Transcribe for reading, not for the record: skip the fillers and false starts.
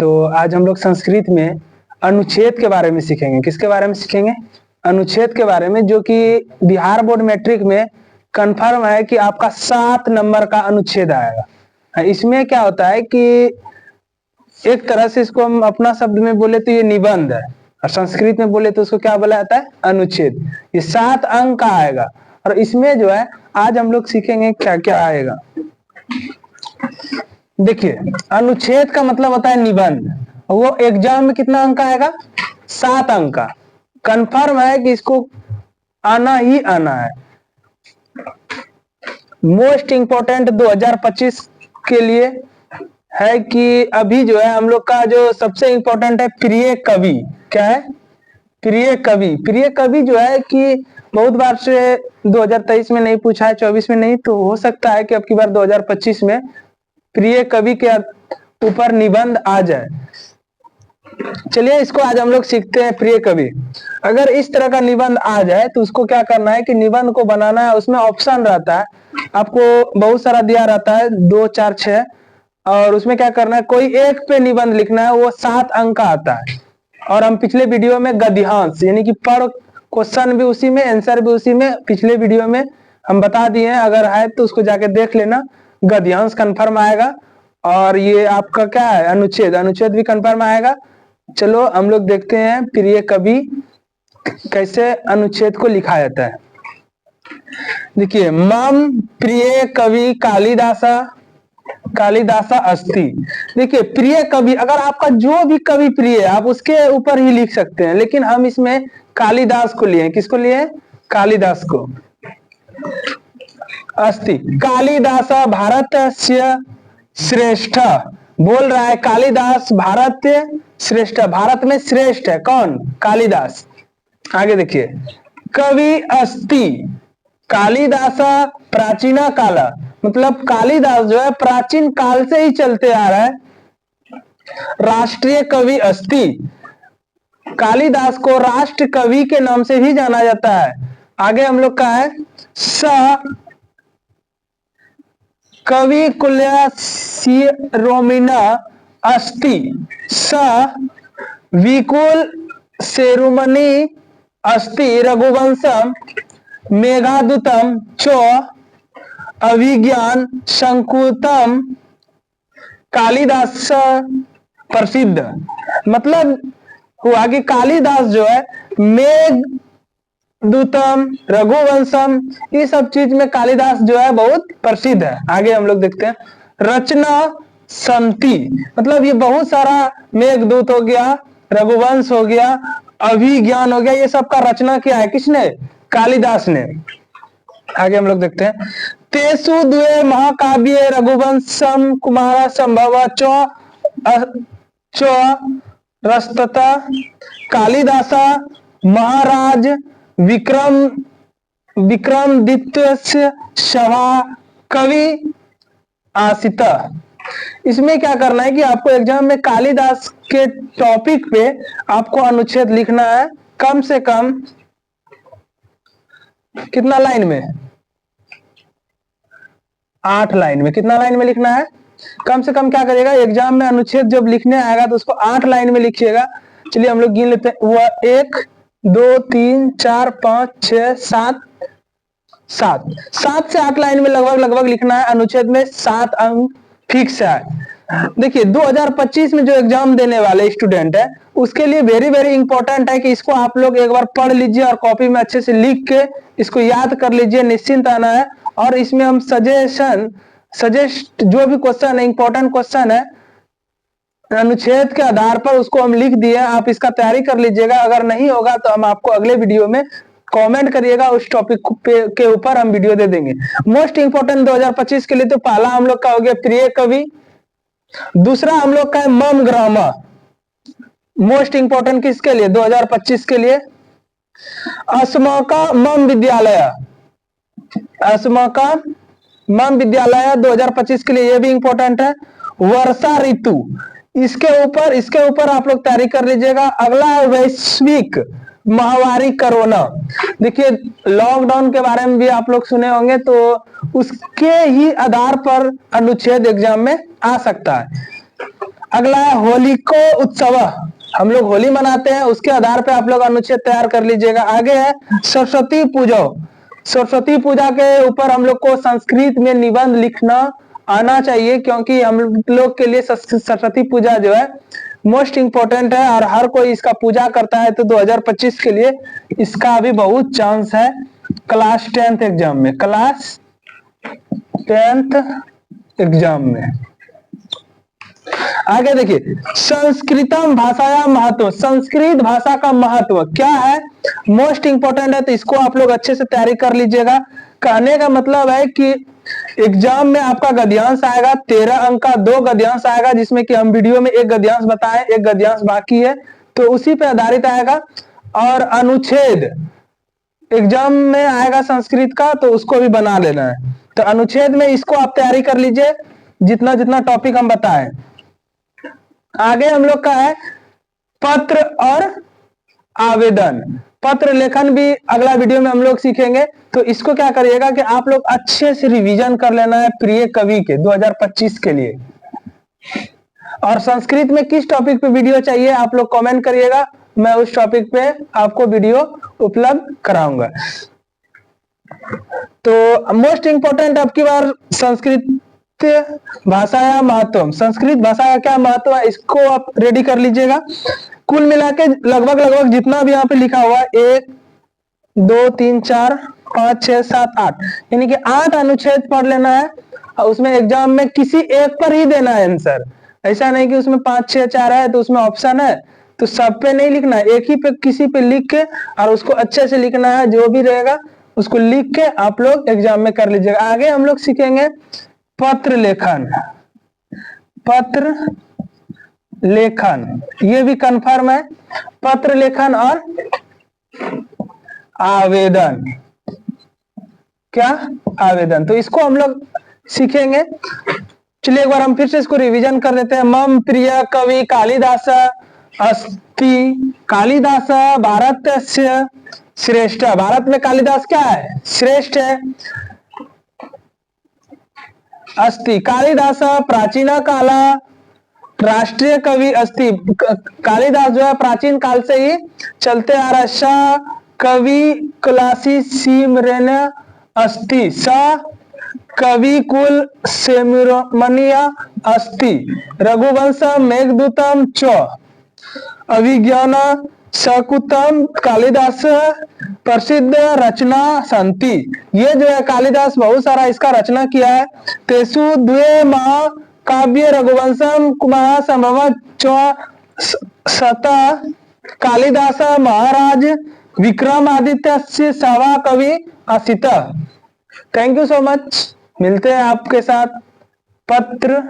तो आज हम लोग संस्कृत में अनुच्छेद के बारे में सीखेंगे। किसके बारे में सीखेंगे? अनुच्छेद के बारे में, जो कि बिहार बोर्ड मैट्रिक में कंफर्म है कि आपका 7 नंबर का अनुच्छेद आएगा। इसमें क्या होता है कि एक तरह से इसको हम अपना शब्द में बोले तो ये निबंध है, और संस्कृत में बोले तो उसको क्या बोला जाता है? अनुच्छेद। ये 7 अंक का आएगा, और इसमें जो है आज हम लोग सीखेंगे क्या क्या आएगा। देखिए, अनुच्छेद का मतलब होता है निबंध। वो एग्जाम में कितना अंक आएगा? 7 अंक का। कंफर्म है कि इसको आना ही आना है। मोस्ट इंपोर्टेंट 2025 के लिए है कि अभी जो है हम लोग का जो सबसे इंपॉर्टेंट है प्रिय कवि। क्या है? प्रिय कवि। प्रिय कवि जो है कि बहुत बार से 2023 में नहीं पूछा है, 24 में नहीं, तो हो सकता है कि अब की बार 2025 में प्रिय कवि के ऊपर निबंध आ जाए। चलिए इसको आज हम लोग सीखते हैं। प्रिय कवि, अगर इस तरह का निबंध आ जाए तो उसको क्या करना है कि निबंध को बनाना है। उसमें ऑप्शन रहता है, आपको बहुत सारा दिया रहता है, 2, 4, 6, और उसमें क्या करना है, कोई एक पे निबंध लिखना है। वो 7 अंक का आता है। और हम पिछले वीडियो में गद्यांश यानी कि पर क्वेश्चन भी उसी में, आंसर भी उसी में, पिछले वीडियो में हम बता दिए हैं। अगर है तो उसको जाके देख लेना। गद्यांश कंफर्म आएगा, और ये आपका क्या है, अनुच्छेद। अनुच्छेद भी कंफर्म आएगा। चलो हम लोग देखते हैं प्रिय कवि कैसे अनुच्छेद को लिखा जाता है। देखिए, मम प्रिय कवि कालिदासा अस्ति। देखिए, प्रिय कवि, अगर आपका जो भी कवि प्रिय है आप उसके ऊपर ही लिख सकते हैं, लेकिन हम इसमें कालिदास को लिए। किसको लिए? कालिदास को। अस्ति कालिदास भारतस्य श्रेष्ठ। बोल रहा है कालिदास भारत श्रेष्ठ, भारत में श्रेष्ठ है। कौन? कालिदास। आगे देखिए, कवि अस्ति कालिदास प्राचीना काला। मतलब कालिदास जो है प्राचीन काल से ही चलते आ रहा है। राष्ट्रीय कवि अस्ति, कालिदास को राष्ट्र कवि के नाम से भी जाना जाता है। आगे हम लोग का है स कवि कुलशिरोमणि अस्ति। स विकुल शिरोमणि अस्ति रघुवंशम मेघदूतम च अभिज्ञान संकुतम कालिदास प्रसिद्ध। मतलब हुआ कि कालिदास जो है मेघदूतम, रघुवंशम, ये सब चीज में कालिदास जो है बहुत प्रसिद्ध है। आगे हम लोग देखते हैं रचना संति। मतलब ये बहुत सारा, मेघदूत हो गया, रघुवंश हो गया, अभिज्ञान हो गया, ये सब का रचना किया है किसने? कालिदास ने। आगे हम लोग देखते हैं तेसु द्वे महाकाव्ये रघुवंशम कुमार संभव च रस्तता कालिदास महाराज विक्रमादित्य सभा कवि आसित। इसमें क्या करना है कि आपको एग्जाम में कालिदास के टॉपिक पे आपको अनुच्छेद लिखना है। कम से कम कितना लाइन में? 8 लाइन में। कितना लाइन में लिखना है? कम से कम क्या करिएगा, एग्जाम में अनुच्छेद जब लिखने आएगा तो उसको 8 लाइन में लिखिएगा। चलिए हम लोग गिन लेते हैं। हुआ 1, 2, 3, 4, 5, 6, 7 से 8 लाइन में लगभग लिखना है। अनुच्छेद में 7 अंक फिक्स है। देखिए, 2025 में जो एग्जाम देने वाले स्टूडेंट है उसके लिए वेरी वेरी इंपॉर्टेंट है कि इसको आप लोग एक बार पढ़ लीजिए और कॉपी में अच्छे से लिख के इसको याद कर लीजिए। निश्चिंत आना है। और इसमें हम सजेस्ट जो भी क्वेश्चन है, इंपॉर्टेंट क्वेश्चन है अनुच्छेद के आधार पर, उसको हम लिख दिए। आप इसका तैयारी कर लीजिएगा। अगर नहीं होगा तो हम आपको अगले वीडियो में कमेंट करिएगा, उस टॉपिक के ऊपर हम वीडियो दे देंगे। मोस्ट इंपोर्टेंट 2025 के लिए तो पहला हम लोग का हो गया प्रिय कवि। दूसरा हम लोग का है मम ग्रामर। मोस्ट इंपोर्टेंट किसके लिए? 2025 के लिए। अस्माका मम विद्यालय, अस्माका मम विद्यालय 2025 के लिए, ये भी इंपॉर्टेंट है। वर्षा ऋतु, इसके ऊपर आप लोग तैयारी कर लीजिएगा। अगला वैश्विक महामारी कोरोना। देखिए, लॉकडाउन के बारे में भी आप लोग सुने होंगे, तो उसके ही आधार पर अनुच्छेद एग्जाम में आ सकता है। अगला है होलिको उत्सव, हम लोग होली मनाते हैं, उसके आधार पे आप लोग अनुच्छेद तैयार कर लीजिएगा। आगे है सरस्वती पूजा, सरस्वती पूजा के ऊपर हम लोग को संस्कृत में निबंध लिखना आना चाहिए, क्योंकि हम लोग के लिए सरस्वती पूजा जो है मोस्ट इंपोर्टेंट है और हर कोई इसका पूजा करता है। तो 2025 के लिए इसका भी बहुत चांस है क्लास 10th एग्जाम में, क्लास 10th एग्जाम में। आगे देखिए संस्कृतम भाषाया महत्व, संस्कृत भाषा का महत्व क्या है, मोस्ट इंपोर्टेंट है, तो इसको आप लोग अच्छे से तैयारी कर लीजिएगा। कहने का मतलब है कि एग्जाम में आपका गद्यांश आएगा 13 अंक का, 2 गद्यांश आएगा, जिसमें कि हम वीडियो में 1 गद्यांश बताएं, 1 गद्यांश बाकी है, तो उसी पे आधारित आएगा। और अनुच्छेद एग्जाम में आएगा संस्कृत का, तो उसको भी बना लेना है। तो अनुच्छेद में इसको आप तैयारी कर लीजिए, जितना जितना टॉपिक हम बताएं। आगे हम लोग का है पत्र और आवेदन, पत्र लेखन भी अगला वीडियो में हम लोग सीखेंगे। तो इसको क्या करिएगा कि आप लोग अच्छे से रिवीजन कर लेना है प्रिय कवि के 2025 के लिए। और संस्कृत में किस टॉपिक पे वीडियो चाहिए आप लोग कमेंट करिएगा, मैं उस टॉपिक पे आपको वीडियो उपलब्ध कराऊंगा। तो मोस्ट इंपोर्टेंट अब की बार संस्कृत भाषा या महत्व, संस्कृत भाषा का क्या महत्व है, इसको आप रेडी कर लीजिएगा। कुल मिला के लगभग जितना भी यहाँ पे लिखा हुआ है 1 2 3 4 5 6 7 8, यानी कि 8 अनुच्छेद पढ़ लेना है और उसमें एग्जाम में किसी एक पर ही देना है आंसर। ऐसा नहीं कि उसमें 5 6 4 है तो उसमें ऑप्शन है, तो सब पे नहीं लिखना है, एक ही पे किसी पे लिख के और उसको अच्छे से लिखना है, जो भी रहेगा उसको लिख के आप लोग एग्जाम में कर लीजिएगा। आगे हम लोग सीखेंगे पत्र लेखन, पत्र लेखन ये भी कंफर्म है, पत्र लेखन और आवेदन, क्या आवेदन, तो इसको हम लोग सीखेंगे। चलिए एक बार हम फिर से इसको रिवीजन कर लेते हैं। मम प्रिय कवि कालिदास अस्ति, कालिदास भारतस्य श्रेष्ठ, भारत में कालिदास क्या है, श्रेष्ठ है। अस्ति कालिदास प्राचीन काल राष्ट्रीय कवि अस्ति, कालिदास जो है प्राचीन काल से ही चलते आ रहा। स कवि क्लासी सिमरन अस्ति, स कवि कुल सेमरमणीय अस्ति, रघुवंश मेघदूतम च अभिज्ञान शकुतम कालिदास प्रसिद्ध रचना संति, ये जो है कालिदास बहुत सारा इसका रचना किया है। तेसु द्वे महा काव्य रघुवंशम महासंभव सता कालिदास महाराज विक्रमादित्य से सवा कवि Asit. Thank you so much, मिलते हैं आपके साथ पत्र